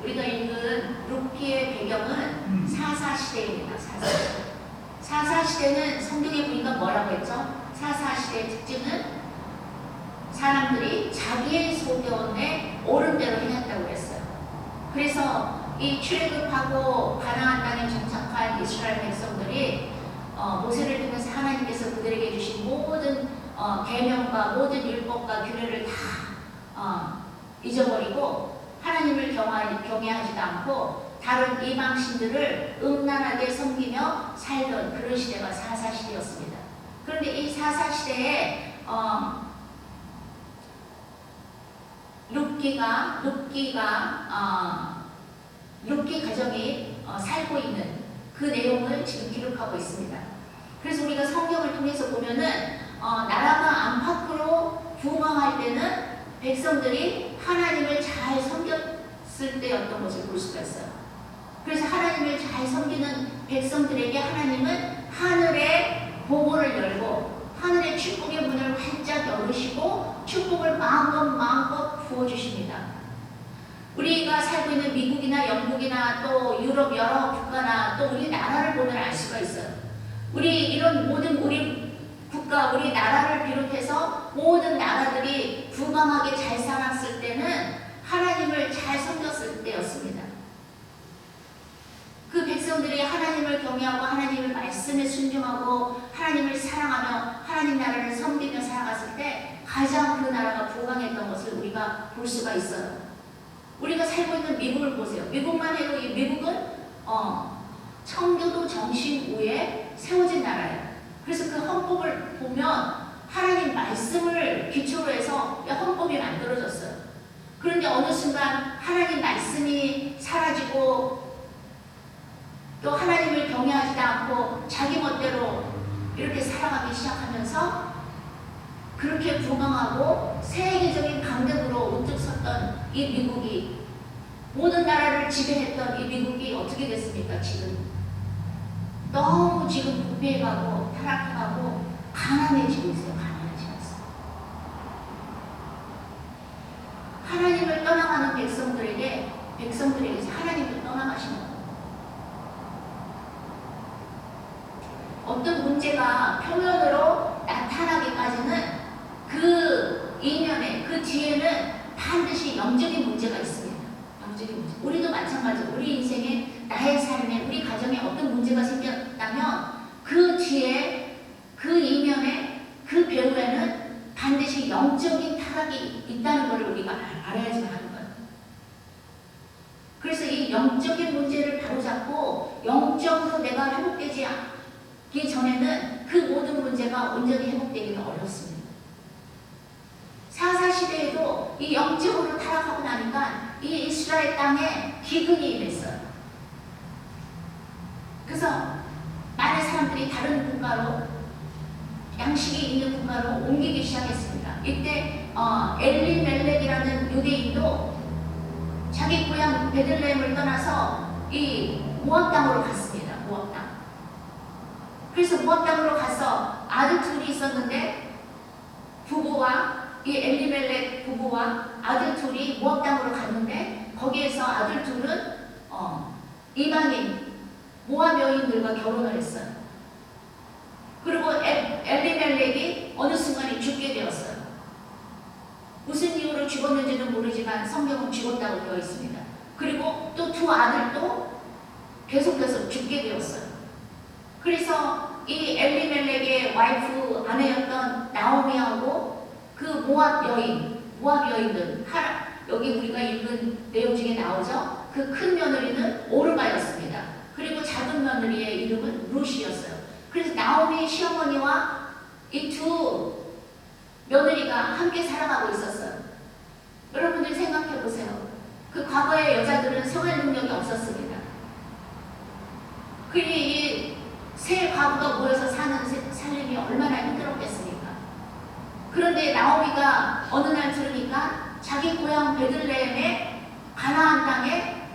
우리가 읽은 룻기의 배경은 사사시대입니다. 사사시대는 성경에 보니까 뭐라고 했죠? 사사시대의 특징은 사람들이 자기의 소견에 옳은 대로 행했다고 했어요. 그래서 이 출애굽하고 가나안 땅에 정착한 이스라엘 백성들이 모세를 통해서 하나님께서 그들에게 주신 모든 계명과 모든 율법과 규례를 다 잊어버리고 하나님을 경외하지도 않고 다른 이방신들을 음란하게 섬기며 살던 그런 시대가 사사시대였습니다. 그런데 이 사사시대에 룻기 가정이 살고 있는 그 내용을 지금 기록하고 있습니다. 그래서 우리가 성경을 통해서 보면은 나라가 안팎으로 부흥할 때는 백성들이 하나님을 잘 섬겼을 때였던 것을 볼 수가 있어요. 그래서 하나님을 잘 섬기는 백성들에게 하나님은 하늘의 보고를 열고 하늘의 축복의 문을 활짝 열으시고 축복을 마음껏 부어주십니다. 우리가 살고 있는 미국이나 영국이나 또 유럽 여러 국가나 또 우리 나라를 보면 알 수가 있어요. 우리 이런 모든 우리 국가, 우리 나라를 비롯해서 모든 나라들이 부강하게 잘 살았을 때는 하나님을 잘 섬겼을 때였습니다. 그 백성들이 하나님을 경외하고 하나님의 말씀에 순종하고 하나님을 사랑하며 하나님 나라를 섬기며 살아갔을 때 가장 그 나라가 부강했던 것을 우리가 볼 수가 있어요. 우리가 살고 있는 미국을 보세요. 미국만 해도 이 미국은 청교도 정신 위에 세워진 나라예요. 그래서 그 헌법을 보면 하나님 말씀을 기초로 해서 헌법이 만들어졌어요. 그런데 어느 순간 하나님 말씀이 사라지고 또 하나님을 경외하지도 않고 자기 멋대로 이렇게 살아가기 시작하면서 그렇게 부강하고 세계적인 강대국으로 우뚝 섰던 이 미국이 모든 나라를 지배했던 이 미국이 어떻게 됐습니까? 지금 너무 지금 부패해가고 타락해가고 가난해지고 있어요. 가난해지고 있어요. 하나님을 떠나가는 백성들에게서 하나님을 떠나가시는 거예요. 어떤 문제가 표면으로 나타나기까지는 그 이면에, 그 뒤에는 반드시 영적인 문제가 있습니다. 영적인 문제. 우리도 마찬가지로 우리 인생에, 나의 삶에, 우리 가정에 어떤 문제가 생겼다면 그 뒤에, 그 이면에, 그 배후에는 반드시 영적인 타락이 있다는 걸 우리가 알아야지만 하는 거예요. 그래서 이 영적인 문제를 바로잡고 영적으로 내가 회복되지 않기 전에는 그 모든 문제가 온전히 회복되기는 어렵습니다. 사사시대에도 이 영적으로 타락하고 나니까 이 이스라엘 땅에 기근이 임했어요. 그래서 많은 사람들이 다른 국가로, 양식이 있는 국가로 옮기기 시작했습니다. 이때 엘리멜렉이라는 유대인도 자기 고향 베들레헴을 떠나서 이 모압 땅으로 갔습니다. 모압 땅. 그래서 모압 땅으로 가서 아들 둘이 있었는데 부부와 이 엘리멜렉 부부와 아들 둘이 모압 땅으로 갔는데 거기에서 아들 둘은 이방인 모압 여인들과 결혼을 했어요. 그리고 엘리멜렉이 어느 순간에 죽게 되었어요. 무슨 이유로 죽었는지는 모르지만 성경은 죽었다고 되어 있습니다. 그리고 또 두 아들도 계속해서 죽게 되었어요. 그래서 이 엘리멜렉의 와이프 아내였던 나오미하고 그 모압 여인들, 여기 우리가 읽은 내용 중에 나오죠. 그 큰 며느리는 오르바였습니다. 그리고 작은 며느리의 이름은 룻이었어요. 그래서 나오미 시어머니와 이 두 며느리가 함께 살아가고 있었어요. 여러분들 생각해 보세요. 그 과거의 여자들은 생활 능력이 없었습니다. 이 세 과부가 모여서 사는 삶이 얼마나 힘들었겠습니까? 그런데 나오미가 어느 날 들으니까 자기 고향 베들레헴의 가나안 땅에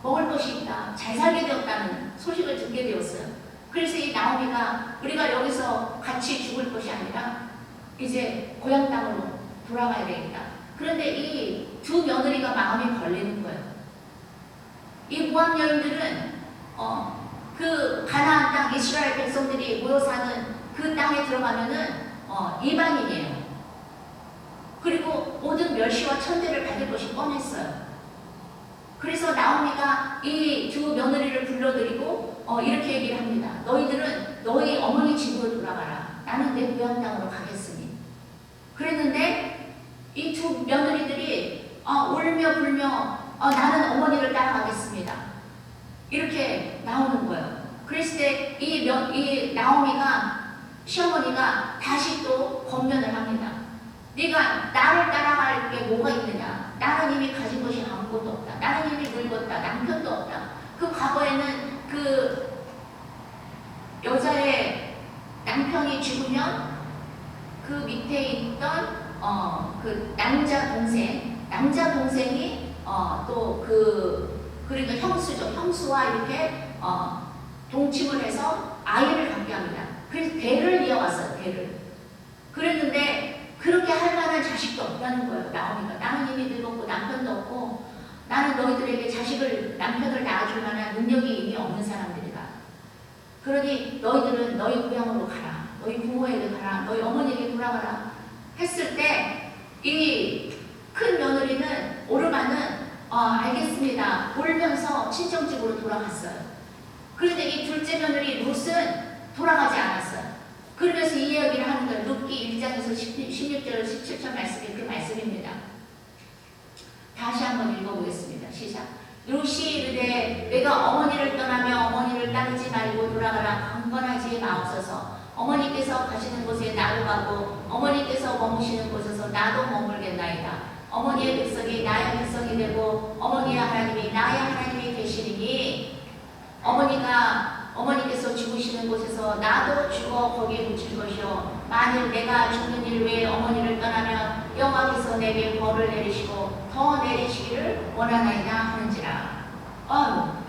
먹을 것이 있다, 잘 살게 되었다는 소식을 듣게 되었어요. 그래서 이 나오미가 우리가 여기서 같이 죽을 것이 아니라 이제 고향 땅으로 돌아가야 되겠다. 그런데 이 두 며느리가 마음이 걸리는 거예요. 모압 여인들은 그 가나안 땅 이스라엘 백성들이 모여 사는 그 땅에 들어가면은 이방인이에요. 그리고 모든 멸시와 천대를 받을 것이 뻔했어요. 그래서 나오미가 이 두 며느리를 불러들이고 이렇게 얘기를 합니다. 너희들은 너희 어머니 집으로 돌아가라. 나는 내 고향 땅으로 가겠으니. 그랬는데 이 두 며느리들이 울며 불며 나는 어머니를 따라가겠습니다. 이렇게 나오는 거예요. 그랬을 때 이 나오미가 시어머니가 다시 또 권면을 합니다. 네가 나를 따라갈 게 뭐가 있느냐? 나는 이미 가진 것이 아무것도 없다. 나는 이미 늙었다. 남편도 없다. 그 과거에는 그 여자의 남편이 죽으면 그 밑에 있던 그 남자 동생이 또 그러니까 형수죠. 형수와 이렇게 동침을 해서 아이를 갖게 합니다. 그래서 대를 이어왔어요. 대를. 그랬는데 그렇게 할 만한 자식도 없다는 거예요. 나오니까 나는 이미 늙었고 남편도 없고 나는 너희들에게 남편을 낳아줄 만한 능력이 이미 없는 사람들이다. 그러니 너희들은 너희 고향으로 가라. 너희 부모에게 가라. 너희 어머니에게 돌아가라. 했을 때 이 큰 며느리는 오르마는 알겠습니다. 울면서 친정집으로 돌아갔어요. 그런데 이 둘째 며느리 룻은 돌아가지 않았어요. 그러면서 이 이야기를 하는 거예요. 룻기 1장에서 16절, 17절 말씀이 그 말씀입니다. 다시 한번 읽어보겠습니다. 시작. 룻이 이르되 내가 어머니를 떠나며 어머니를 따르지 말고 돌아가라. 강건하지 마옵소서. 어머니께서 가시는 곳에 나도 가고 어머니께서 머무시는 곳에서 나도 머물겠나이다. 어머니의 백성이 나의 백성이 되고 어머니의 하나님이 나의 하나님이 되시리니 어머니께서 죽으시는 곳에서 나도 죽어 거기에 묻힐 것이요 만일 내가 죽는 일 외에 어머니를 떠나면 여호와께서 내게 벌을 내리시고 더 내리시기를 원하나이다 하는지라.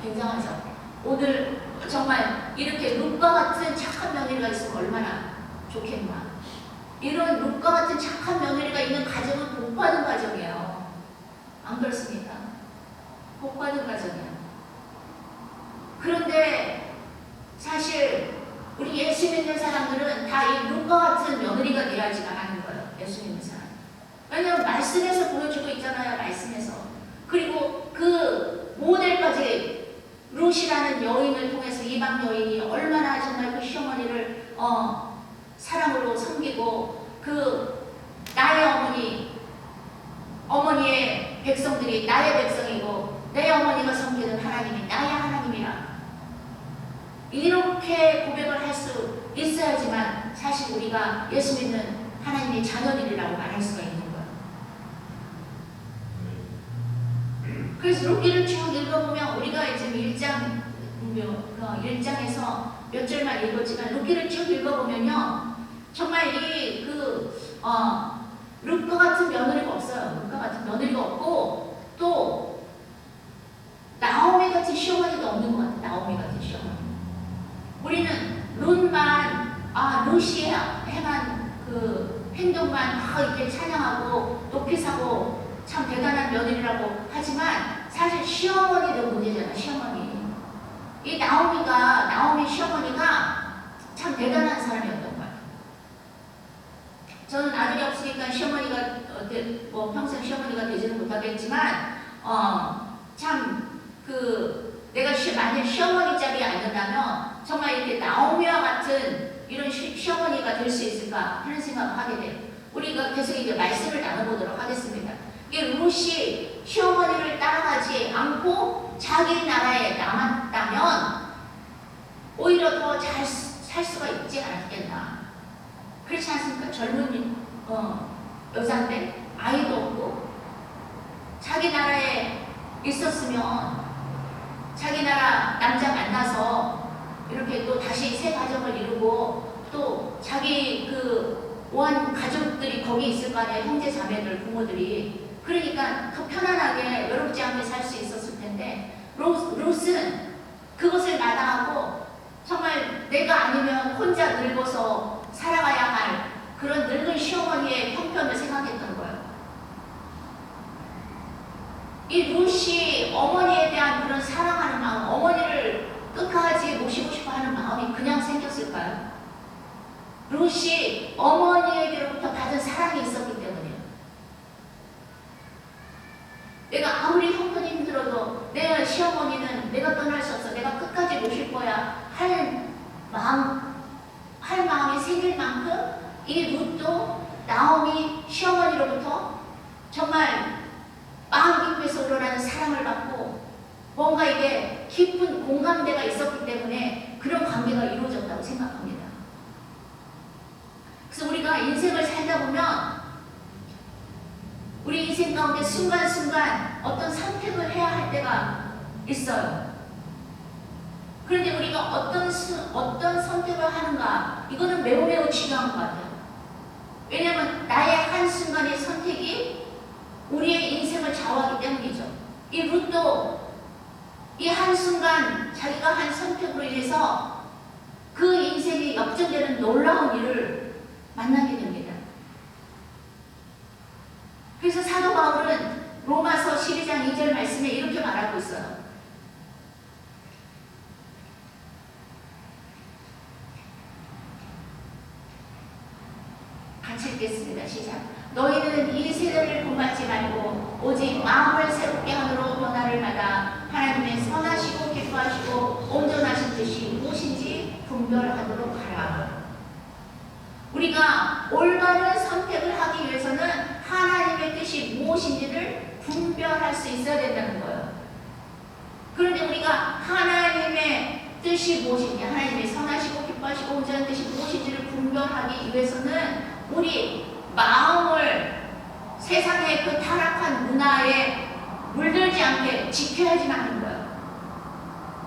굉장하죠. 오늘 정말 이렇게 룻과 같은 착한 며느리가 있으면 얼마나 좋겠나. 이런 룻과 같은 착한 며느리가 있는 가정은 복받은 가정이에요. 안 그렇습니까? 복받은 가정이에요. 그런데 사실 우리 예수 믿는 사람들은 다 이 룻과 같은 며느리가 되어야지만 하는 거예요. 예수 믿는 사람. 왜냐하면 말씀에서 보여주고 있잖아요. 말씀에서. 그리고 그 모델까지 룻이라는 여인을 통해서 이방 여인이 얼마나 정말 그 시어머니를 사랑으로 섬기고 그 나의 어머니의 백성들이 나의 백성이고 내 어머니가 섬기는 하나님이 나의 하나님이라 이렇게 고백을 할 수 있어야지만 사실 우리가 예수 믿는 하나님의 자녀들이라고 말할 수가 있는 거예요. 그래서 룻기를 쭉 읽어보면 우리가 지금 1장에서 몇 절만 읽었지만 룻기를 쭉 읽어보면요 정말 룻과 같은 며느리가 없어요. 룻과 같은 며느리가 없고 또 나오미 같은 시어머니도 없는 것 같아요. 나오미 같은 시어머니. 우리는 룻이 행한 그 행동만 이렇게 찬양하고 높이 사고 참 대단한 며느리라고 하지만 사실 시어머니도 문제잖아. 시어머니. 이 나오미 시어머니가 참 대단한 사람이었던 거예요. 저는 아들이 없으니까 시어머니가 평생 시어머니가 되지는 못하겠지만 참 내가 만약 시어머니 짝이 아니었다면 정말 이렇게 나오미와 같은 이런 시어머니가 될 수 있을까 하는 생각을 하게 돼요. 우리가 계속 이제 말씀을 나눠보도록 하겠습니다. 이게 룻이 시어머니를 따라가지 않고 자기 나라에 남았다면 오히려 더 잘 살 수가 있지 않았겠나. 그렇지 않습니까? 젊은 여자인데 아이도 없고 자기 나라에 있었으면 자기 나라 남자 만나서 이렇게 또 다시 새 가정을 이루고 또 자기 그 오한 가족들이 거기 있을 거 아니에요. 형제 자매들 부모들이. 그러니까 더 편안하게 외롭지 않게 살 수 있었을 텐데 룻은 그것을 마다하고 정말 내가 아니면 혼자 늙어서 살아가야 할 그런 늙은 시어머니의 형편을 생각했던 거예요. 이 룻이 어머니에 대한 그런 사랑하는 마음이 그냥 생겼을까요? 롯이 어머니에게로부터 받은 사랑이 있었기 때문이에요. 내가 아무리 형편이 힘들어도 내 시어머니는 내가 떠날 수 없어, 내가 끝까지 모실 거야 할 마음이 생길 만큼 이 롯도 나오미 시어머니로부터 정말 마음 깊이에서 우러나는 사랑을 받고 뭔가 이게 깊은 공감대가 있었기 때문에 그런 관계가 이루어졌다고 생각합니다. 그래서 우리가 인생을 살다 보면 우리 인생 가운데 순간순간 어떤 선택을 해야 할 때가 있어요. 그런데 우리가 어떤 선택을 하는가, 이거는 매우 중요한 것 같아요. 왜냐하면 나의 한순간의 선택이 우리의 인생을 좌우하기 때문이죠. 이 룻도 이 한순간 자기가 한 선택으로 인해서 그 인생이 역전되는 놀라운 일을 만나게 됩니다. 그래서 사도 바울은 로마서 12장 2절 말씀에 이렇게 말하고 있어요. 같이 읽겠습니다. 시작. 너희는 이 세대를 본받지 말고 오직 마음을 새롭게 함으로 변화를 받아 하나님의 선하시고 기뻐하시고 온전하신 뜻이 무엇인지 분별하도록 하라. 우리가 올바른 선택을 하기 위해서는 하나님의 뜻이 무엇인지를 분별할 수 있어야 된다는 거예요. 그런데 우리가 하나님의 뜻이 무엇인지, 하나님의 선하시고 기뻐하시고 온전한 뜻이 무엇인지를 분별하기 위해서는 우리 마음을 세상의 그 타락한 문화에 물들지 않게 지켜야지만 하는 거예요.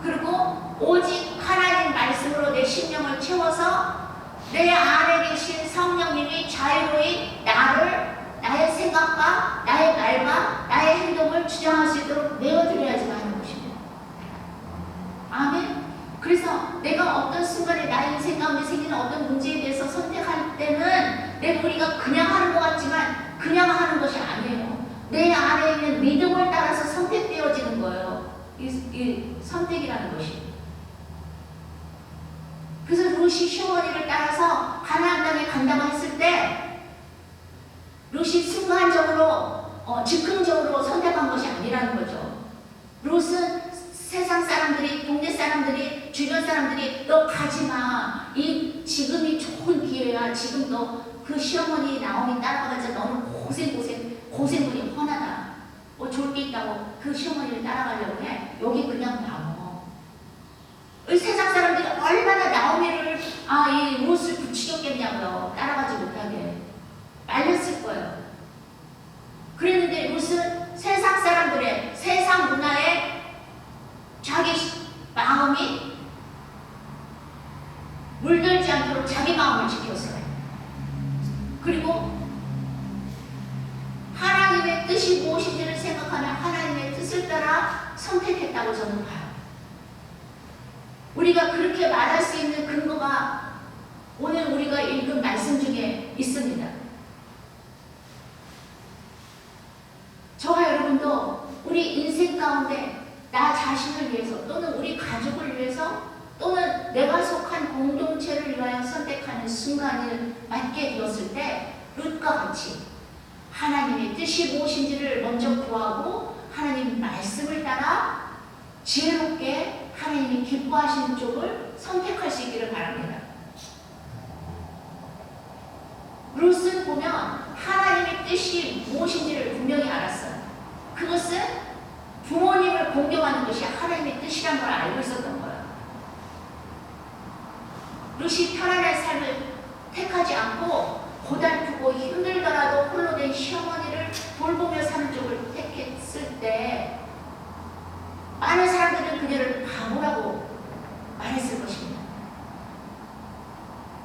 그리고 오직 하나님 말씀으로 내 심령을 채워서 내 안에 계신 성령님이 자유로이 나의 생각과 나의 말과 나의 행동을 주장할 수 있도록 내어드려야지만 하는 것입니다. 아멘. 그래서 내가 어떤 순간에 나의 인생 가운데 생기는 어떤 문제에 대해서 선택할 때는 우리가 그냥 하는 것 같지만 그냥 하는 것이 아니에요. 내 안에 있는 믿음을 따라서 선택되어지는 거예요. 이 선택이라는 것이. 그래서 롯이 시어머니를 따라서 가나안 땅에 간다고 했을 때 롯이 순간적으로 즉흥적으로 선택한 것이 아니라는 거죠. 롯은 세상 사람들이, 동네 사람들이, 주변 사람들이 너 가지마, 지금이 좋은 기회야, 지금 너 그 시어머니 나오미 따라가자, 너는 고생군이 훤하다, 좋을 게 있다고 그 시어머니를 따라가려고 해. 여기 그냥 나와. 세상 사람들이 얼마나 나오미를 이 롯을 부추겼겠냐고요. 따라가지 못하게 말렸을 거예요. 그랬는데 롯은 세상 사람들의, 세상 문화에 자기 마음이 물들지 않도록 자기 마음을 지켰어요. 그리고 하나님의 뜻이 무엇인지를 생각하며 하나님의 뜻을 따라 선택했다고 저는 봐요. 우리가 그렇게 말할 수 있는 근거가 오늘 우리가 읽은 말씀 중에 있습니다. 저와 여러분도 우리 인생 가운데 나 자신을 위해서 또는 우리 가족을 위해서 또는 내가 속한 공동체를 위하여 선택하는 순간을 맞게 되었을 때 룻과 같이 하나님의 뜻이 무엇인지를 먼저 구하고 하나님 말씀을 따라 지혜롭게 하나님이 기뻐하시는 쪽을 선택할 수 있기를 바랍니다. 룻을 보면 하나님의 뜻이 무엇인지를 분명히 알았어요. 그것은 부모님을 공경하는 것이 하나님의 뜻이란 걸 알고 있었던 거예요. 룻이 편안한 삶을 택하지 않고 고달프고 힘들더라도 홀로 된 시어머니를 돌보며 사는 쪽을 택했을 때 많은 사람들은 그녀를 바보라고 말했을 것입니다.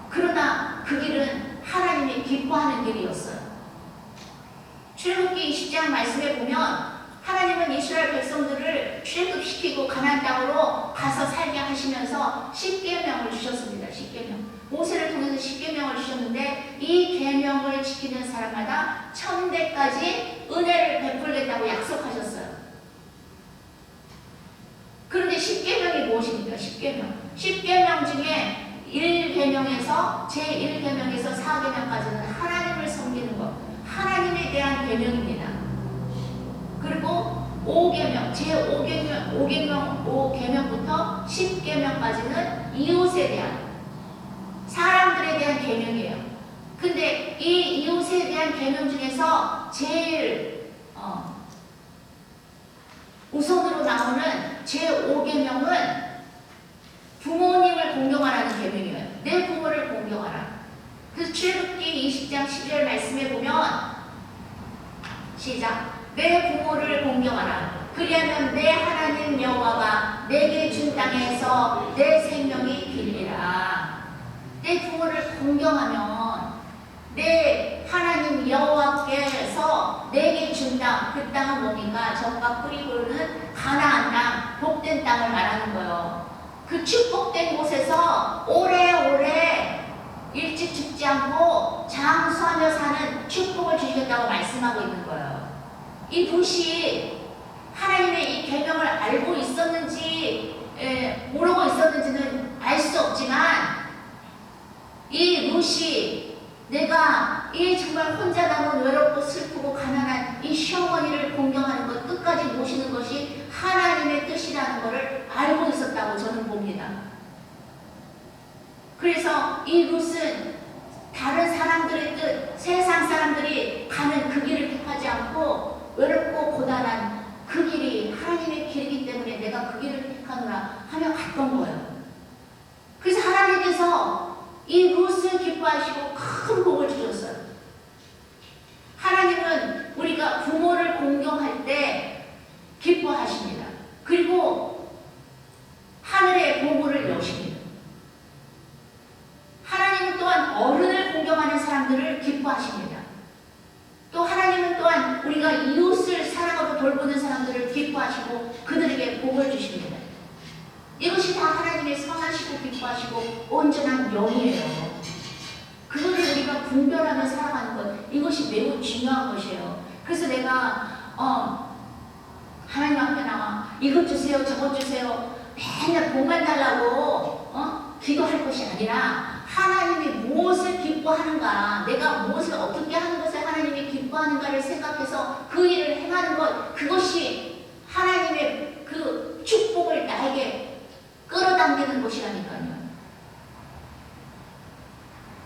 그러나 그 길은 하나님이 기뻐하는 길이었어요. 출애굽기 20장 말씀에 보면 하나님은 이스라엘 백성들을 출애굽시키고 가나안 땅으로 가서 살게 하시면서 십계명을 주셨습니다. 십계명. 모세를 통해서 십계명을 주셨는데 이 계명을 지키는 사람마다 천대까지 은혜를 베풀겠다고 약속하셨어요. 그런데 십계명이 무엇입니까? 10계명. 10계명 중에 1계명에서 제1계명에서 4계명까지는 하나님을 섬기는 것, 하나님에 대한 계명입니다. 그리고 5계명, 제5계명부터 10계명까지는 이웃에 대한, 사람들에 대한 계명이에요. 근데 이 이웃에 대한 계명 중에서 제일 우선으로 나오는 제5계명은 부모님을 공경하라는 계명이에요. 내 부모를 공경하라. 그래서 출애굽기 20장 12절 말씀에 보면 시작. 내 부모를 공경하라. 그리하면 내 하나님 여호와가 내게 준 땅에서 내 생명이 길리라. 내 부모를 공경하면 내 하나님 여호와께서 내게 준 땅, 그 땅은 뭡니까? 젖과 꿀이 흐르는 가나안 땅, 복된 땅을 말하는 거예요. 그 축복된 곳에서 오래오래 일찍 죽지 않고 장수하며 사는 축복을 주시겠다고 말씀하고 있는 거예요. 이 룻이 하나님의 이 계명을 알고 있었는지 모르고 있었는지는 알 수 없지만 이 룻이 내가 이 정말 혼자 남은 외롭고 슬프고 가난한 이 시어머니를 공경하는 것, 끝까지 모시는 것이 하나님의 뜻이라는 것을 알고 있었다고 저는 봅니다. 그래서 이 룻은 다른 사람들의 뜻, 세상 사람들이 가는 그 길을 택하지 않고 외롭고 고단한 그 길이 하나님의 길이기 때문에 내가 그 길을 택하노라 하며 갔던 거예요. 그래서 하나님께서 이 룻을 기뻐하시고 큰 복을 주셨어요. 하나님은 우리가 부모를 공경할 때 기뻐하십니다. 그리고 하늘의 보물을 여십니다. 하나님은 또한 어른을 공경하는 사람들을 기뻐하십니다. 또 하나님은 또한 우리가 이웃을 사랑하고 돌보는 사람들을 기뻐하시고 그들에게 복을 주십니다. 이것이 다 하나님의 선하시고 기뻐하시고 온전한 영이에요. 그거를 우리가 분별하며 살아가는 것, 이것이 매우 중요한 것이에요. 그래서 내가 하나님 앞에 나와 이것 주세요 저것 주세요 맨날 복만 달라고 기도할 것이 아니라 하나님이 무엇을 기뻐하는가, 내가 무엇을 어떻게 하는 것을 하나님이 기뻐하는가를 생각해서 그 일을 행하는 것, 그것이 하나님의 그 축복을 나에게 끌어당기는 것이라니까요.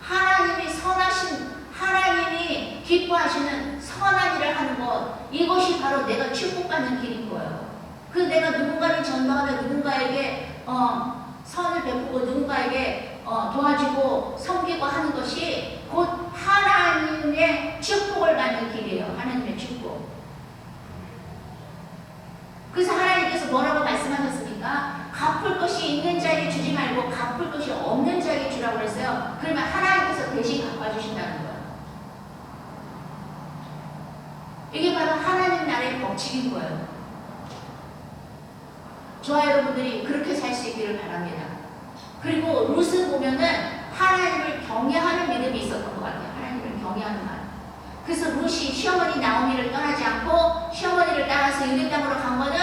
하나님이 선하신, 하나님이 기뻐하시는 선한 일을 하는 것, 이것이 바로 내가 축복받는 길인 거예요. 그래서 내가 누군가를 전도하며 누군가에게 선을 베푸고 누군가에게 도와주고 섬기고 하는 것이 곧 하나님의 축복을 받는 길이에요. 하나님의 축복. 그래서 하나님께서 뭐라고 말씀하셨습니까? 갚을 것이 있는 자에게 주지 말고 갚을 것이 없는 자에게 주라고 그랬어요. 그러면 하나님께서 대신 갚아주신다는 거예요. 이게 바로 하나님 나라의 법칙인 거예요. 저와 여러분들이 그렇게 살 수 있기를 바랍니다. 그리고 룻을 보면은 하나님을 경외하는 믿음이 있었던 것 같아요. 하나님을 경외하는 말. 그래서 룻이 시어머니 나오미를 떠나지 않고 시어머니를 따라서 유대 땅으로 간 거는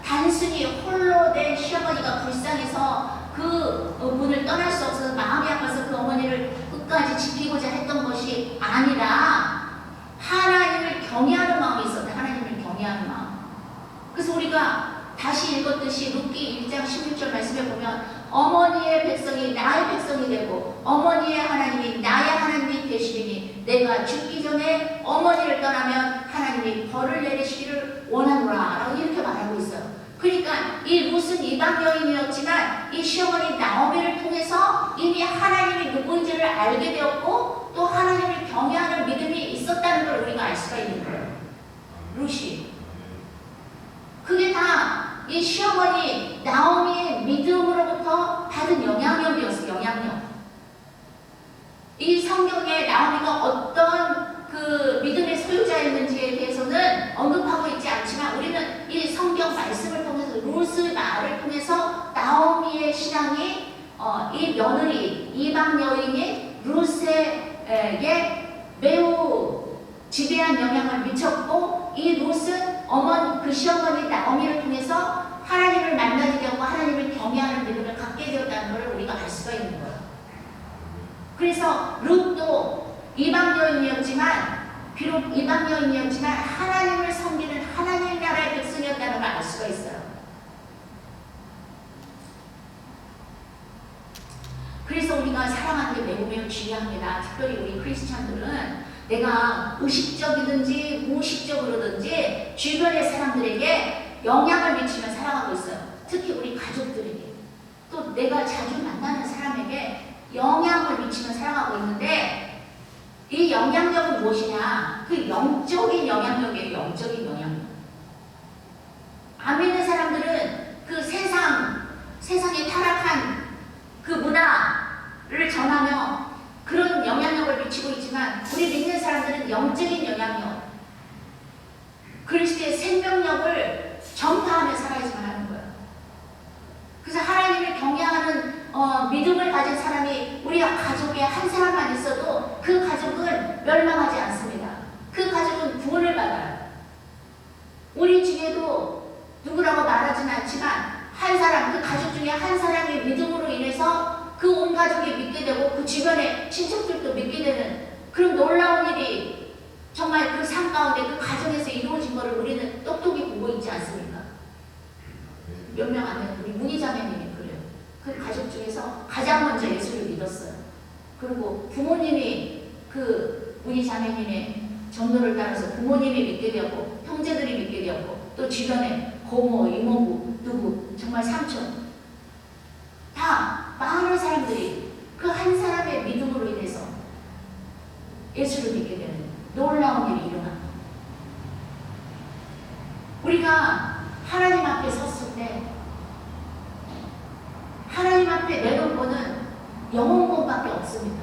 단순히 홀로 된 시어머니가 불쌍해서 그 분을 떠날 수 없어서 마음이 아파서 그 어머니를 끝까지 지키고자 했던 것이 아니라 하나님을 경외하는 마음이 있었다. 하나님을 경외하는 마음. 그래서 우리가 다시 읽었듯이 룻기 1장 16절 말씀에 보면 어머니의 백성이 나의 백성이 되고 어머니의 하나님이 나의 하나님이 되시리니 내가 죽기 전에 어머니를 떠나면 하나님이 벌을 내리시기를 원하노라 라고 이렇게 말하고 있어요. 그러니까 이 룻은 이방 여인이었지만 이 시어머니 나오미를 통해서 이미 하나님이 누구인지를 알게 되었고 또 하나님을 경외하는 믿음이 있었다는 걸 우리가 알 수가 있는 거예요. 룻이. 그게 다 이 시어머니 나오미의 믿음으로부터 받은 영향력이었어요. 영향력. 이 성경에 나오미가 어떤 그 믿음의 소유자였는지에 대해서는 언급하고 있지 않지만 우리는 이 성경 말씀을 통해서 룻의 말을 통해서 나오미의 신앙이 이 며느리 이방 여인이 룻에게 매우 지대한 영향을 미쳤고 이 룻은 그 시어머니 나오미를 통해서 하나님을 만나게 되었고 하나님을 경외하는 그래서 룻도 이방 여인이었지만, 비록 이방 여인이었지만 하나님을 섬기는 하나님 나라의 백성이었다는 걸 알 수가 있어요. 그래서 우리가 사랑하는 게 매우 매우 중요합니다. 특별히 우리 크리스찬들은 내가 의식적이든지 무의식적으로든지 주변의 사람들에게 영향을 미치며 살아가고 있어요. 특히 우리 가족들에게, 또 내가 자주 만나는 사람에게 영향을 미치며 살아가고 있는데, 이 영향력은 무엇이냐? 그 영적인 영향력이에요. 영적인 영향력. 안 믿는 사람들은 그 세상에 타락한 그 문화를 전하며 그런 영향력을 미치고 있지만, 우리 믿는 사람들은 영적인 영향력, 그리스도의 생명력을 전파하며 살아야지만 하는 거예요. 그래서 하나님을 경외하는 믿음을 가진 사람이 우리 가족에 한 사람만 있어도 그 가족은 멸망하지 않습니다. 그 가족은 구원을 받아요. 우리 중에도 누구라고 말하지는 않지만 한 사람, 그 가족 중에 한 사람의 믿음으로 인해서 그 온 가족이 믿게 되고 그 주변의 친척들도 믿게 되는 그런 놀라운 일이 정말 그 삶 가운데 그 가정에서 이루어진 것을 우리는 똑똑히 보고 있지 않습니까? 몇 명 안 되는 우리 문희 자매님이 그래요. 그 가족 중에서 가장 먼저 예수를 믿었어요. 그리고 부모님이 그 문희 자매님의 전도를 따라서 부모님이 믿게 되었고, 형제들이 믿게 되었고, 또 주변에 고모, 이모부, 누구, 정말 삼촌, 다 많은 사람들이 그 한 사람의 믿음으로 인해서 예수를 믿게 되는 놀라운 일이 일어납니다. 우리가 하나님 앞에 섰을 때 하나님 앞에 내놓은 거는 영혼권밖에 없습니다.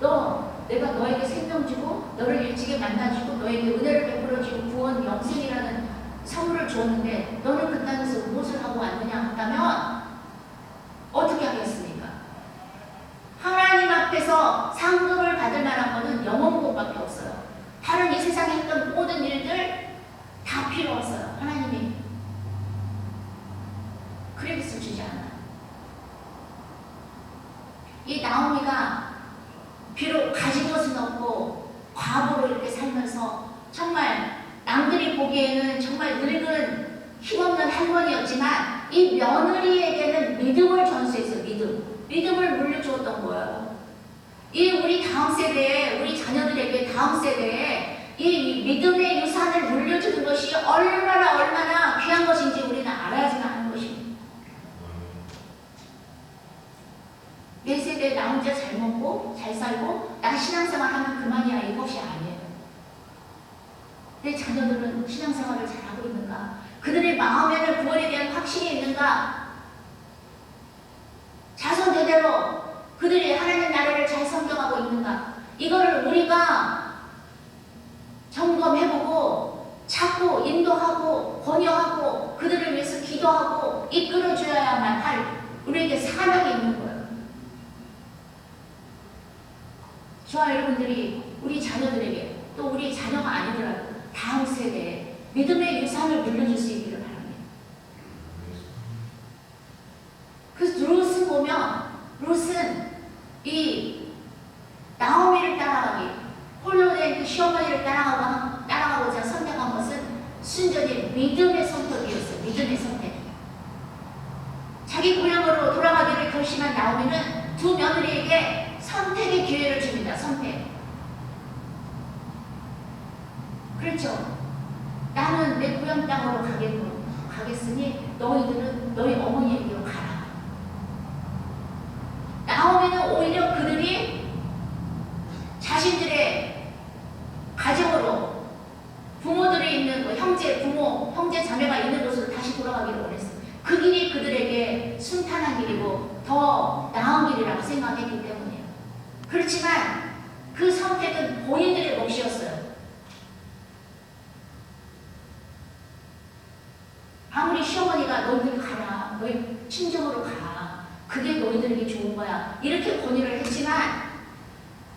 영혼권. 내가 너에게 생명 주고 너를 일찍이 만나주고 너에게 은혜를 베풀어주고 구원 영생이라는 선물을 주었는데 너는 그 땅에서 무엇을 하고 왔느냐 한다면 어떻게 하겠습니까? 하나님 앞에서 상급을 받을 만한 것은 영혼권밖에 없어요. 다른 이 세상에 했던 모든 일들 다 필요 없어요. 하나님이 크레딧을 주지 않아요. 이 나오미가 비록 가진 것은 없고 과부로 이렇게 살면서 정말 남들이 보기에는 정말 늙은 힘없는 할머니였지만 이 며느리에게는 믿음을 전수했어요. 믿음을 물려주었던 거예요. 이 우리 다음 세대에, 우리 자녀들에게 다음 세대에 이 믿음의 유산을 물려주는 것이 얼마나 귀한 것인지 우리는 알아야지만 하는 것입니다. 내 세대에 나 혼자 잘 먹고 잘 살고 나 신앙생활 하면 그만이야, 이것이 아니에요. 내 자녀들은 신앙생활을 잘하고 있는가? 그들의 마음에는 구원에 대한 확신이 있는가? 자손 대대로 그들이 하나님 나라를 잘 섬겨가고 있는가? 이거를 우리가 점검해보고 찾고 인도하고 권유하고 그들을 위해서 기도하고 이끌어줘야만 할 우리에게 사명이 있는 거예요. 저와 여러분들이 우리 자녀들에게, 또 우리 자녀가 아니더라도 다음 세대에 믿음의 유산을 물려줄 수 있기를 바랍니다. 그래서 룻을 보면, 룻은 이 나오미를 따라가기, 홀로 된 그 시어머니를 따라가고자 선택한 것은 순전히 믿음의 선택이었어요. 믿음의 선택. 자기 고향으로 돌아가기를 결심한 나오미는 두 며느리에게 선택의 기회를 줍니다. 선택. 그렇죠. 나는 내 고향 땅으로 가겠으니 너희들은 너희 어머니에게로 가라. 나오미는 오히려 그들이 자신들의 가정으로 부모들이 있는 형제 자매가 있는 곳으로 다시 돌아가기를 원했어요. 그 길이 그들에게 순탄한 길이고 더 나은 길이라고 생각했기 때문이에요. 그렇지만 그 선택은 본인들의 몫이었어요. 아무리 시어머니가 너희들 가라, 너희 친정으로 가, 그게 너희들에게 좋은 거야, 이렇게 권유를 했지만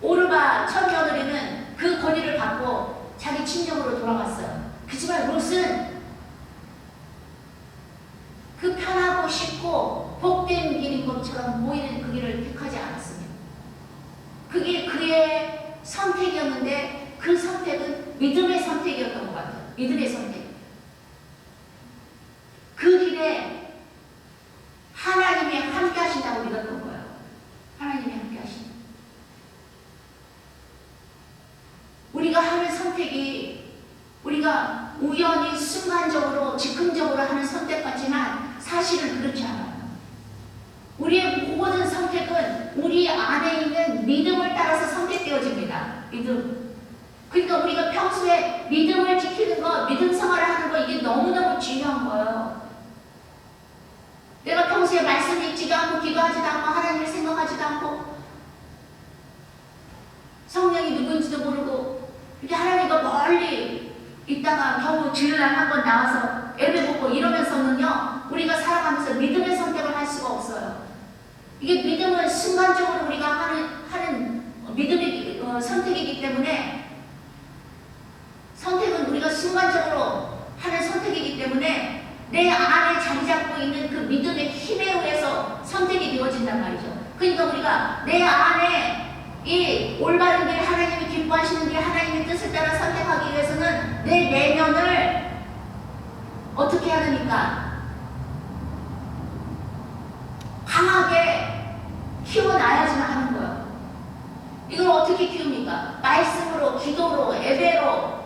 오르바 첫 며느리는 그 권유를 받고 자기 친정으로 돌아갔어요. 그렇지만 룻은 그 편하고 쉽고 복된 길인 것처럼 보이는 그 길을 택하지 않았습니다. 그게 그의 선택이었는데 그 선택은 믿음의 선택이었던 것 같아요. 믿음의 선택. 그 길에 하나님이 함께 하신다고 믿었던 거예요. 하나님이 함께 하신다. 우리가 하는 선택이 우리가 우연히 순간적으로 즉흥적으로 하는 선택 같지만 사실은 그렇지 않아요. 우리의 모든 선택은 우리 안에 있는 믿음을 따라서 선택되어집니다. 믿음. 그러니까 우리가 평소에 믿음을 지키는 거, 믿음 생활을 하는 거 이게 너무너무 중요한 거예요. 내가 평소에 말씀 읽지도 않고 기도하지도 않고 하나님을 생각하지도 않고 성령이 누구인지도 모르고 이렇게 하나님과 멀리 있다가 겨우 주일날 한번 나와서 예배 보고 이러면서는요 우리가 살아가면서 믿음의 선택을 할 수가 없어요. 이게 믿음은 순간적으로 우리가 하는 믿음의 선택이기 때문에 선택은 우리가 순간적으로 하는 선택이기 때문에 내 안에 자리 잡고 있는 그 믿음의 힘에 의해서 선택이 되어진단 말이죠. 그러니까 우리가 내 안에 이 올바른 길, 하나님이 기뻐하시는 길, 하나님의 뜻을 따라 선택하기 위해서는 내 내면을 어떻게 해야 되니까? 강하게 키워놔야지만 하는 거예요. 이걸 어떻게 키웁니까? 말씀으로, 기도로, 예배로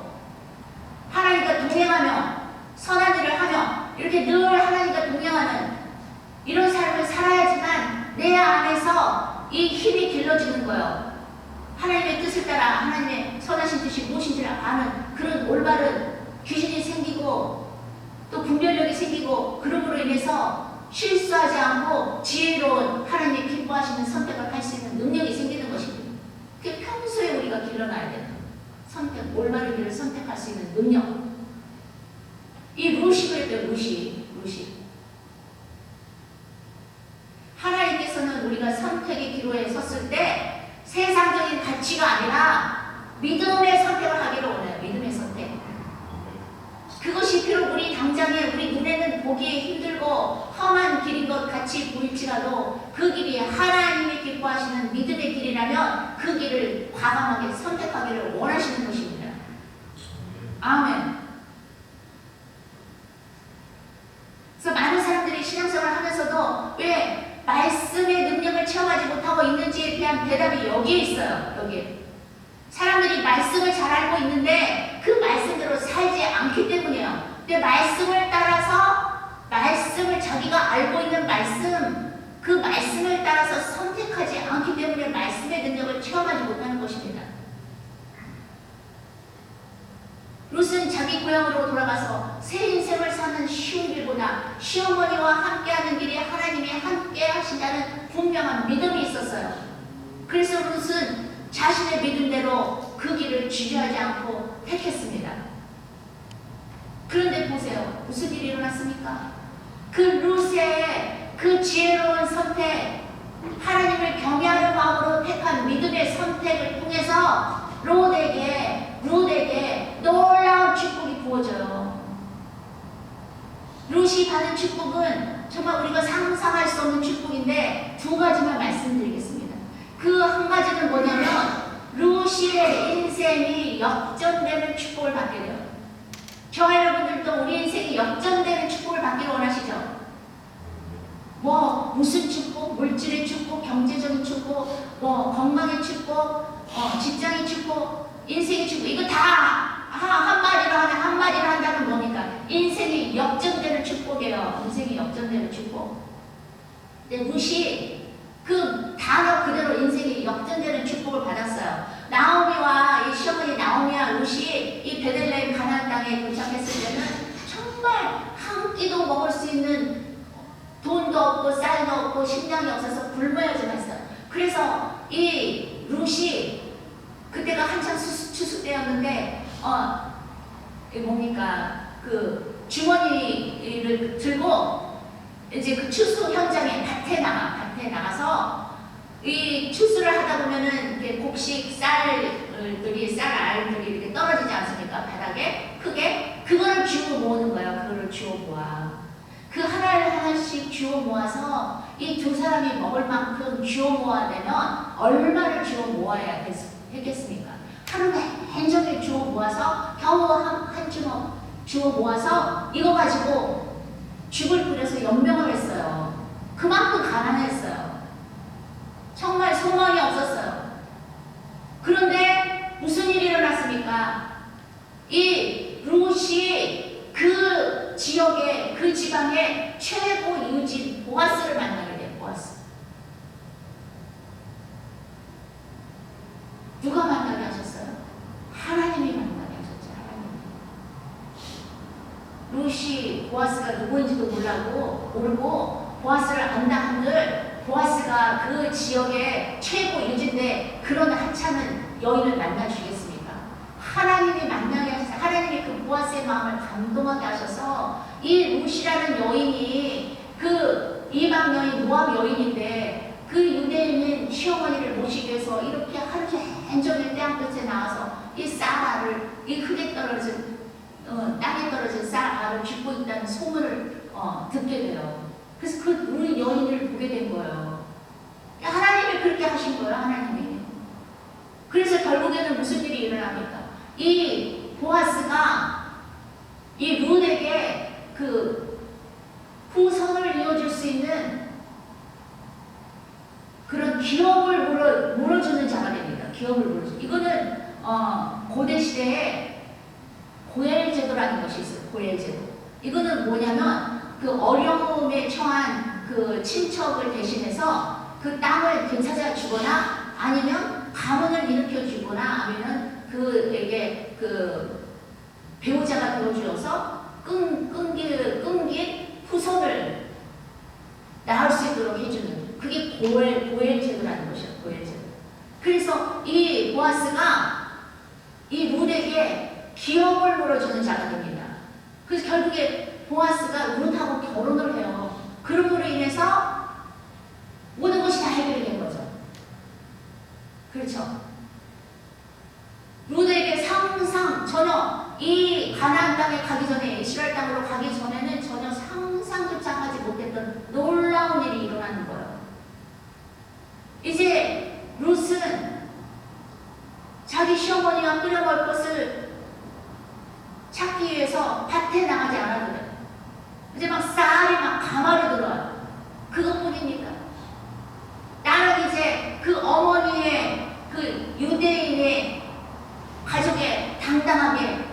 하나님과 동행하며 선한 일을 하며 이렇게 늘 하나님과 동행하는 이런 삶을 살아야지만 내 안에서 이 힘이 길러지는 거예요. 하나님의 뜻을 따라 하나님의 선하신 뜻이 무엇인지를 아는 그런 올바른 귀신이 생기고 또 분별력이 생기고 그럼으로 인해서 실수하지 않고 지혜로운 하나님이 기뻐하시는 선택을 할 수 있는 능력이 생기는 것입니다. 그게 평소에 우리가 길러놔야 되는 선택, 올바른 길을 선택할 수 있는 능력. 이 루시 그랬대요. 루시. 하나님께서는 우리가 선택의 기로에 섰을 때 세상적인 가치가 아니라 믿음의 선택을 하기를 원해요. 믿음의 선택. 그것이 비록 우리 당장에 우리 눈에는 보기에 힘들고 험한 길인 것 같이 보일지라도 그 길이 하나님이 기뻐하시는 믿음의 길이라면 그 길을 과감하게 선택하기를 원하시는 것입니다. 아멘. 그래서 많은 사람들이 신앙생활을 하면서도 왜 말씀의 능력을 체험하지 못하고 있는지에 대한 대답이 여기에 있어요. 여기에. 사람들이 말씀을 잘 알고 있는데 그 말씀대로 살지 않기 때문이에요. 근데 말씀을 따라서 말씀을 자기가 알고 있는 말씀 그 말씀을 따라서 선택하지 않기 때문에 말씀의 능력을 체험하지 못하는 것입니다. 룻은 자기 고향으로 돌아가서 새 인생을 사는 쉬운 길보다 시어머니와 함께하는 길이 하나님이 함께 하신다는 분명한 믿음이 있었어요. 그래서 룻은 자신의 믿음대로 그 길을 주저하지 않고 택했습니다. 그런데 보세요. 무슨 일이 일어났습니까? 그 룻의 그 지혜로운 선택, 하나님을 경외하는 마음으로 택한 믿음의 선택을 통해서 룻에게 놀라운 축복이 부어져요. 룻이 받은 축복은 정말 우리가 상상할 수 없는 축복인데 두 가지만 말씀드리겠습니다. 그 한 가지는 뭐냐면 룻의 인생이 역전되는 축복을 받게 돼요. 저와 여러분들도 우리 인생이 역전되는 축복을 받기를 원하시죠? 무슨 축복? 물질의 축복, 경제적인 축복, 건강의 축복, 직장의 축복, 인생의 축복, 이거 다 한마디로 한다면 뭡니까? 인생이 역전되는 축복이에요. 인생이 역전되는 축복. 근데 룻이 그 단어 그대로 인생이 역전되는 축복을 받았어요. 나오미와 이 시어머니 나오미와 룻이 이 베들레헴 가나안 땅에 도착했을 때는 정말 한 끼도 먹을 수 있는 돈도 없고 쌀도 없고 식량이 없어서 굶어야지만 했어요. 그래서 이 룻이 그때가 한창 추수 때였는데 그 주머니를 들고 이제 그 추수 현장에 밭에 나가서 이 추수를 하다 보면은 이렇게 곡식 쌀알들이 이렇게 떨어지지 않습니까? 바닥에 크게 그거를 주워 모으는 거예요. 그거를 주워 모아. 그 하나씩 쥐어 모아서 이 두 사람이 먹을 만큼 쥐어 모아내면 얼마를 쥐어 모아야 했겠습니까? 하루 종일 쥐어 모아서 겨우 한 주먹 쥐어 모아서 이거 가지고 죽을 끓여서 연명을 했어요. 그만큼 가난했어요. 정말 소망이 없었어요. 그런데 무슨 일이 일어났습니까? 이 룻이 그 지역의 그 지방의 최고 이웃인 보아스를 만나게 돼요. 보아스. 누가 만나게 하셨어요? 하나님이 만나게 하셨죠. 하나님. 룻이 보아스가 누구인지도 모르고 보아스를 안다 한들 보아스가 그 지역의 최고 이웃인데 그런 하찮은 여인을 만나 주겠습니까? 하나님이 만나게 하셔서 하나님이 그 보아스의 마음을 감동하게 하셔서 이 룻이라는 여인이 그 이방 여인 모압 여인인데 그 유대인은 시어머니를 모시기 위해서 이렇게 하루 종일 땅 끝에 나와서 이 쌀알을 이 흙에 떨어진 땅에 떨어진 쌀알을 줍고 있다는 소문을 듣게 돼요. 그래서 그 룻 여인을 보게 된 거예요. 하나님이 그렇게 하신 거예요. 하나님이. 그래서 결국에는 무슨 일이 일어납니까? 이 보아스가 이 룻에게 그 후손을 이어줄 수 있는 그런 기업을 물어주는 자가 됩니다. 기업을 물어주는. 이거는 고대 시대에 고엘 제도라는 것이 있어요. 고엘 제도. 이거는 뭐냐면 그 어려움에 처한 그 친척을 대신해서 그 땅을 되찾아 주거나 아니면 가문을 일으켜 주거나 아니면 그에게 그 배우자가 되어주어서 끊긴 후손을 낳을 수 있도록 해주는 그게 고엘 제도라는 것이에요. 고엘 제도. 그래서 이 보아스가 이 룻에게 기업을 물어주는 자가 됩니다. 그래서 결국에 보아스가 룻하고 결혼을 해요. 그럼으로 인해서 모든 것이 다 해결이 된 거죠. 그렇죠. 룻에게 전혀 이 가나안 땅에 가기 전에 이스라엘 땅으로 가기 전에는 전혀 상상조차 하지 못했던 놀라운 일이 일어나는 거예요. 이제 룻은 자기 시어머니가 끓여먹을 것을 찾기 위해서 밭에 나가지 않아도 돼요. 이제 막 쌀이 막 가마로 들어와요. 그것뿐입니까? 나는 이제 그 어머니의 그 유대인의 가족에 당당하게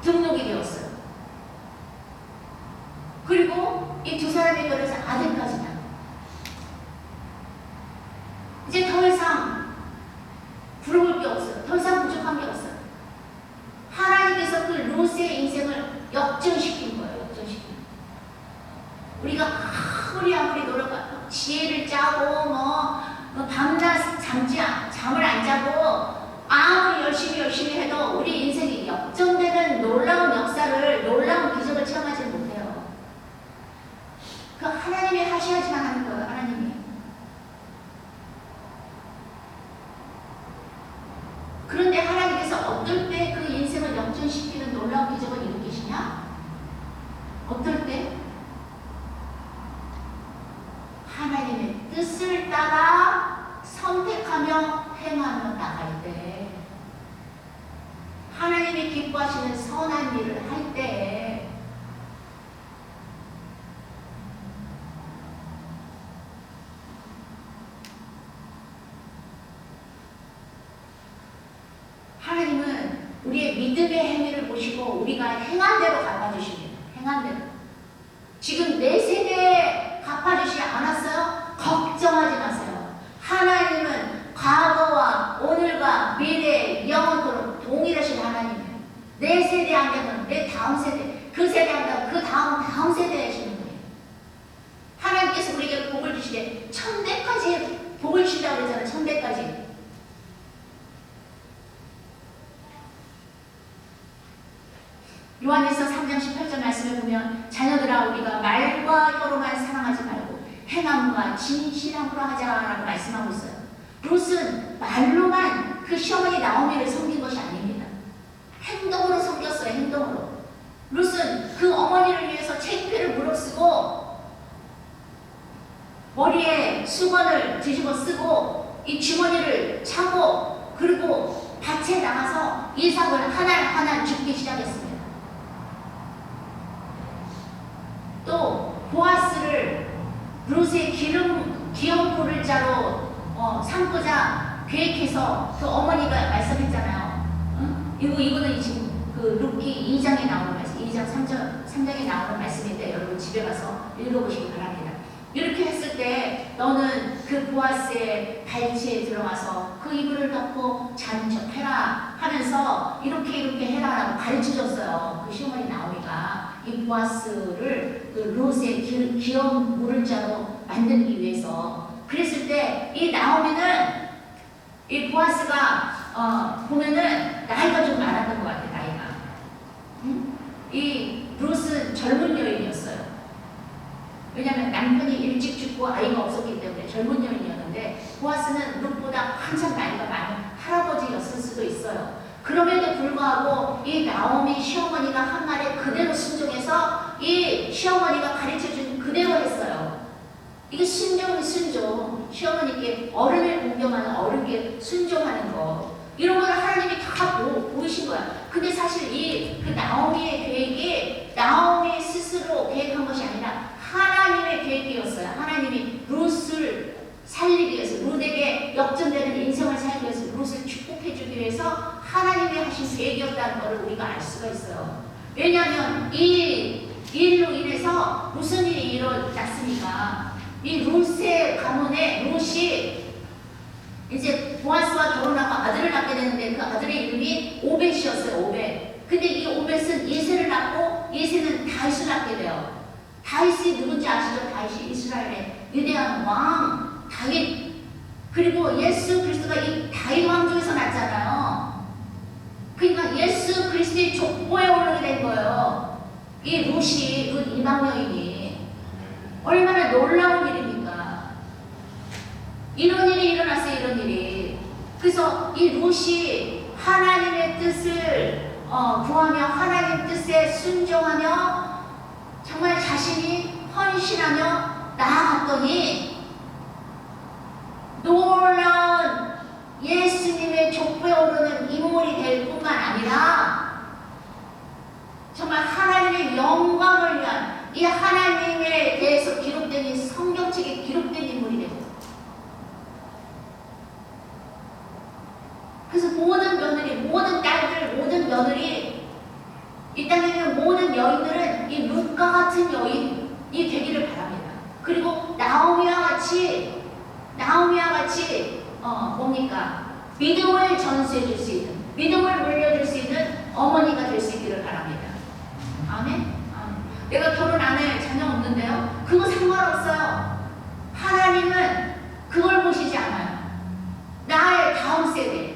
등록이 되었어요. 그리고 이 두 사람의 결혼에서 아들까지 낳아요. 이제 더 이상 부러울 게 없어요. 더 이상 부족한 게 없어요. 하나님께서 그 룻의 인생을 역전시킨 거예요. 역전시킨. 우리가 아무리 노력하고 지혜를 짜고 밤낮 잠을 안 자고 아무리 열심히 해도 우리 인생이 역전되는 놀라운 역사를 놀라운 기적을 체험하지 못해요. 그 하나님이 하셔야지만 하는 거예요. 하나님이. 그런데 하나님께서 어떨 때 그 인생을 역전시키는 놀라운 기적을 일으키시냐? 어떨 때? 하나님의 뜻을 따라 선택하며 행하며 나갈 때, 하나님이 기뻐하시는 선한 일을 할 때, 하나님은 우리의 믿음의 행위를 보시고 우리가 행한 대로 갚아주십니다. 행한 대로. 지금 내 세대에 갚아주시지 않았어요? 걱정하지 마세요. 하나님은 과거와 오늘과 미래 영원토록 동일하신 하나님이에요. 내 세대 안 되면 내 다음 세대, 그 세대 안 되면 그 다음 세대에 하시는 분이에요. 하나님께서 우리에게 복을 주시되 천대까지 복을 주시라고 그러잖아요. 천대까지. 요한일서 3장 18절 말씀을 보면 자녀들아 우리가 말과 혀로만 사랑하지 말고 행함과 진실함으로 하자라고 말씀하고 있어요. 룻은 말로만 그 시어머니 나오미를 섬긴 것이 아닙니다. 행동으로 섬겼어요. 행동으로. 룻은 그 어머니를 위해서 창피했어요. 쓰고 머리에 수건을 뒤집어 쓰고 이 주머니를 차고 그리고 밭에 나가서 이삭을 하나하나 줍기 시작했습니다. 또 보아스를 룻의 기업 부를 자로 삼고자 계획해서 그 어머니가 말씀했잖아요. 응? 이거는 지금 그 룻기 2장에 나오는 말씀, 2장 3장에 나오는 말씀인데 여러분 집에 가서 읽어보시기 바랍니다. 이렇게 했을 때 너는 그 보아스의 발치에 들어가서 그 이불을 덮고 자는 척 해라 하면서 이렇게 해라라고 가르쳐줬어요. 그 시어머니 나오미가 이 보아스를 그 룻의 기업 물을 자로 만들기 위해서. 그랬을 때 이 나오미는 이 보아스가 보면은 나이가 좀 많았던 것 같아요. 나이가. 응? 이 룻은 젊은 여인이었어요. 왜냐하면 남편이 일찍 죽고 아이가 없었기 때문에 젊은 여인이었는데 보아스는 룻보다 한참 나이가 많은 할아버지였을 수도 있어요. 그럼에도 불구하고 이 나오미 시어머니가 한 말에 그대로 순종해서 이 시어머니가 가르쳐준 그대로 했어요. 이게 순종이 순종. 시어머니께 어른을 공경하는 어른께 순종하는 거. 이런 걸 하나님이 다 보이신 거야. 근데 사실 그 나오미의 계획이 나오미 스스로 계획한 것이 아니라 하나님의 계획이었어요. 하나님이 룻을 살리기 위해서, 룻에게 역전되는 인생을 살기 위해서, 룻을 축복해주기 위해서 하나님이 하신 계획이었다는 것을 우리가 알 수가 있어요. 왜냐하면 이 일로 인해서 무슨 일이 일어났습니까? 이 룻의 가문에 룻이 이제 보아스와 결혼하고 아들을 낳게 되는데 그 아들의 이름이 오벳이었어요. 오벳. 근데 이 오벳은 예세를 낳고 예세는 다윗을 낳게 돼요. 다윗이 누군지 아시죠? 다윗이 이스라엘의 위대한 왕 다윗. 그리고 예수 그리스도가 이 다윗 왕족에서 났잖아요. 그러니까 예수 그리스도의 족보에 오르게 된 거예요. 이 룻이, 룻 이방 여인이 얼마나 놀라운 일입니까? 이런 일이 일어났어요. 이런 일이. 그래서 이 룻이 하나님의 뜻을 구하며 하나님의 뜻에 순종하며 정말 자신이 헌신하며 나아갔더니 놀라운 예수님의 족보에 오르는 인물이 될 뿐만 아니라 정말 하나님의 영광을 위한 이 하나님에 대해서 기록된 이 성경책에 기록된 인물이 됩니다. 그래서 모든 며느리, 모든 딸들, 모든 며느리, 이 땅에 있는 모든 여인들은 이 룻과 같은 여인이 되기를 바랍니다. 그리고 나오미와 같이 뭡니까? 믿음을 전수해 줄 수 있는, 믿음을 물려줄 수 있는 어머니가 될 수 있기를 바랍니다. 아멘? 내가 결혼 안 해, 자녀 없는데요? 그거 상관없어요. 하나님은 그걸 보시지 않아요. 나의 다음 세대.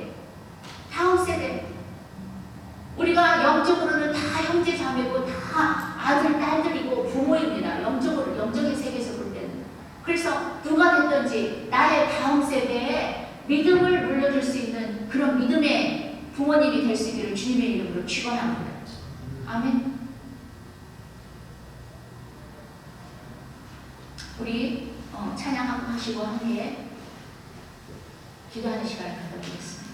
우리가 영적으로는 다 형제 자매고 다 아들, 딸들이고 부모입니다. 영적으로, 영적인 세계에서 볼 때는. 그래서 누가 됐든지 나의 다음 세대에 믿음을 물려줄 수 있는 그런 믿음의 부모님이 될 수 있기를 주님의 이름으로 축원합니다. 아멘. 우리 찬양하고 하시고 함께 기도하는 시간을 갖도록 하겠습니다.